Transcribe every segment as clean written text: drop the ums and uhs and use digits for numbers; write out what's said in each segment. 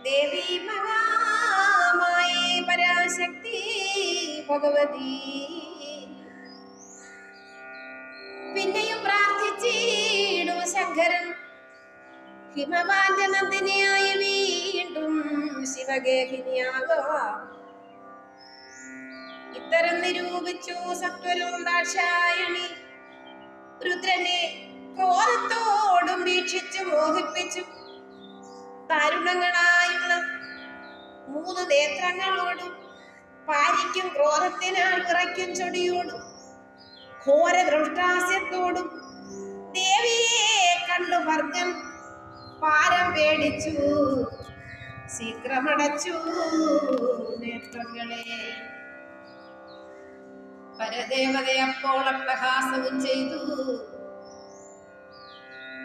ദേവി മഹാമായി പരാശക്തി ഭഗവതി. പിന്നെയും പ്രാർത്ഥിച്ചിടും ശങ്കരൻ ഹിമവാന്റെ നന്ദിനിയായി വീണ്ടും ശിവഗേഹിനിയാകാം. ഇത്തരം നിരൂപിച്ചു സത്വരവും ദാക്ഷായണി. രുദ്രനെ ക്രോധത്തോടും വീക്ഷിച്ചു മോഹിപ്പിച്ചു. ദാരുണങ്ങളായുള്ള 3 നേത്രങ്ങളോടും പാരിക്കും ക്രോധത്തിനാൽ വിറയ്ക്കും ചൊടിയോടും ഘോര ദൃഷ്ടാസ്യത്തോടും ദേവിയെ കണ്ടു ഭർഗൻ പാരം പേടിച്ചു. ശീഘ്രമടച്ചു നേത്രങ്ങളെ. പരദേവത അപ്പോൾ അട്ടഹാസവും ചെയ്തു.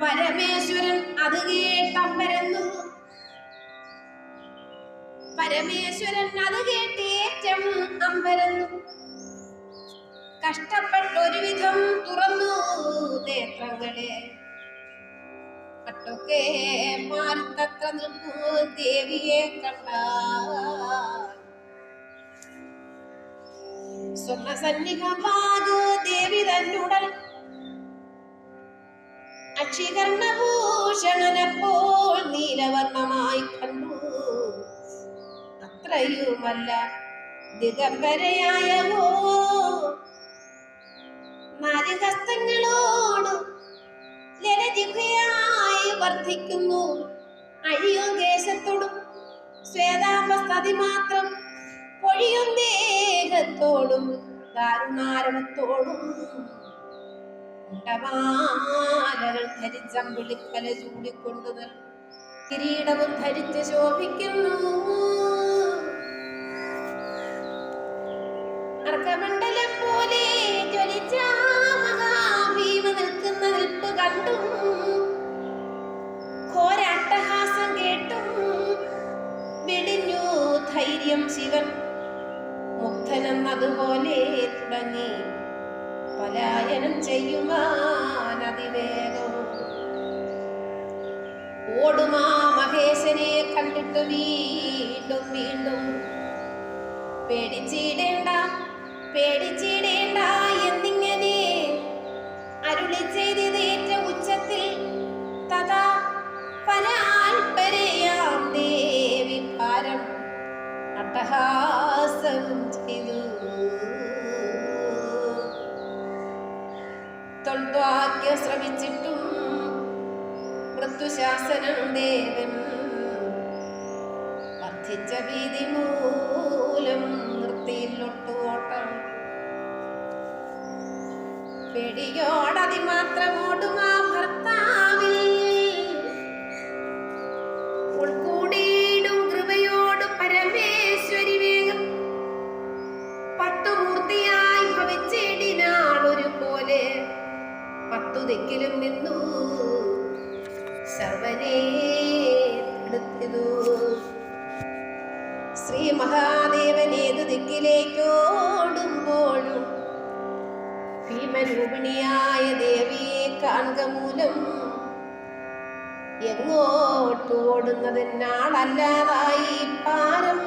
പരമേശ്വരൻ അത് കേട്ടമ്പരന്നു. പരമേശ്വരൻ അത് കേട്ടേറ്റം അമ്പരന്നു. കഷ്ടപ്പെട്ടൊരു വിധം തുറന്നു നേത്രങ്ങളെ. അട്ടൊക്കെ മാറിത്തത്ര നിൽക്കൂ ദേവിയെ കണ്ട. സ്വർണസന്നിഭമാകൂ ദേവി തന്നുടൽ. അക്ഷികർണഭൂഷണനപ്പോൾ നീലവർണ്ണമായി കണ്ടു. അത്രയുമല്ല ദിഗംബരയായവോ നാരിഹസ്തങ്ങളോട് ലലജിഹയായി വർദ്ധിക്കുന്നു. അഴിയും കേശത്തോടും ശ്വേതാംബസ്തതി മാത്രം പൊഴിയും ദേഹത്തോടും ദാരുണാരവത്തോടും ഉണ്ടമാലകൾ ധരിച്ചമ്പിളിക്കല ചൂടിക്കൊണ്ടു കിരീടവും ധരിച്ച് ശോഭിക്കുന്നു. അർക്കമണ്ഡലം പോലെ ജ്വലിച്ച മഹാഭീമ നിൽക്കുന്ന നിൽപ്പ് കണ്ടും ഘോരാട്ടഹാസം കേട്ടും വെടിഞ്ഞു ധൈര്യം ശിവൻ. മുക്തനെന്നതുപോലെ തുടങ്ങി പലായനം ചെയ്യുവാനതിവേഗം. ഓടുമാ മഹേശനെ കണ്ടിട്ട് വീണ്ടും വീണ്ടും പേടിച്ചിടേണ്ട പേടിച്ചിടേണ്ട എന്നിങ്ങനെ അരുളി ചെയ്തേറ്റ ഉച്ചത്തിൽ തഥാ പരാൽപരയാം ദേവി ഭാരം അട്ടഹാസം ചെയ്തു. തൊൽവാക്യ ശ്രമിച്ചിട്ടും മൃത്യുശാസനം ദേവൻ വർദ്ധിച്ച ഭീതി മൂലം നിർത്തിയില്ലൊട്ടു ഓട്ടം. പേടിയോടതിമാത്രമോടുമാ ഭർത്താവിൽ ഉൾക്കൂടിയിടും കൃപയോട് പരമേശ്വരി വേഗം. 10 മൂർത്തിയായി ഭവിച്ചിടിനാളൊരു പോലെ 10 ദിക്കിലും നിന്നു സർവനെ എടുത്തിതു. ശ്രീ മഹാദേവൻ ഏതു ദിക്കിലേക്കോടുമ്പോഴും ഭീമരൂപിണിയായ ദേവിയെ കാണുക മൂലം എങ്ങോട്ട് ഓടുന്നതിനാളല്ലാതായി പാരം.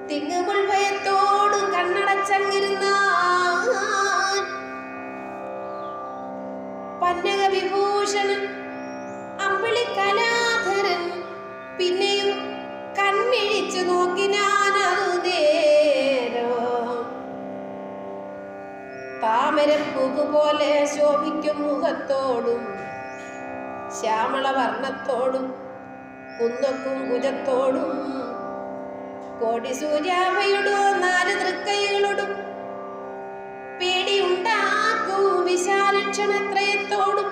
തിങ്ങുമുൾ ഭയത്തോടും കണ്ണടച്ചങ്ങിരുന്ന പന്നക വിഭൂഷണൻ അമ്പിളി കലാധരൻ പിന്നെയും കൺമിഴിച്ചു നോക്കിനാനതു നേരോ. താമരപ്പൂവ് പോലെ ശോഭിക്കും മുഖത്തോടും ശ്യാമളവർണ്ണത്തോടും കുന്നക്കും കുജത്തോടും കോടി സൂര്യാഭയോടും 4 തൃക്കൈകളോടും പേടിയുണ്ടാക്കും വിശാലക്ഷണത്രയത്തോടും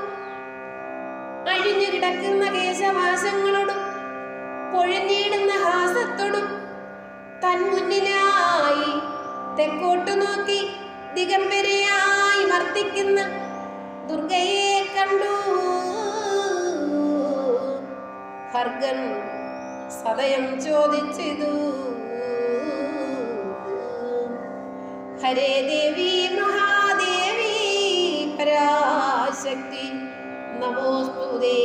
അഴിഞ്ഞു കിടക്കുന്ന കേശവാസങ്ങളോടും പൊഴിഞ്ഞിടുന്ന ഹാസത്തോടും തന്മുന്നിലായി തെക്കോട്ടു നോക്കി ദിഗംബരയായി വർത്തിക്കുന്ന ദുർഗയെ കണ്ടു. ഭർഗൻ സദയം ചോദിച്ചിതു. ഹരേ ദേവി മഹാദേവി പരാശക്തി നമോസ്തുതേ.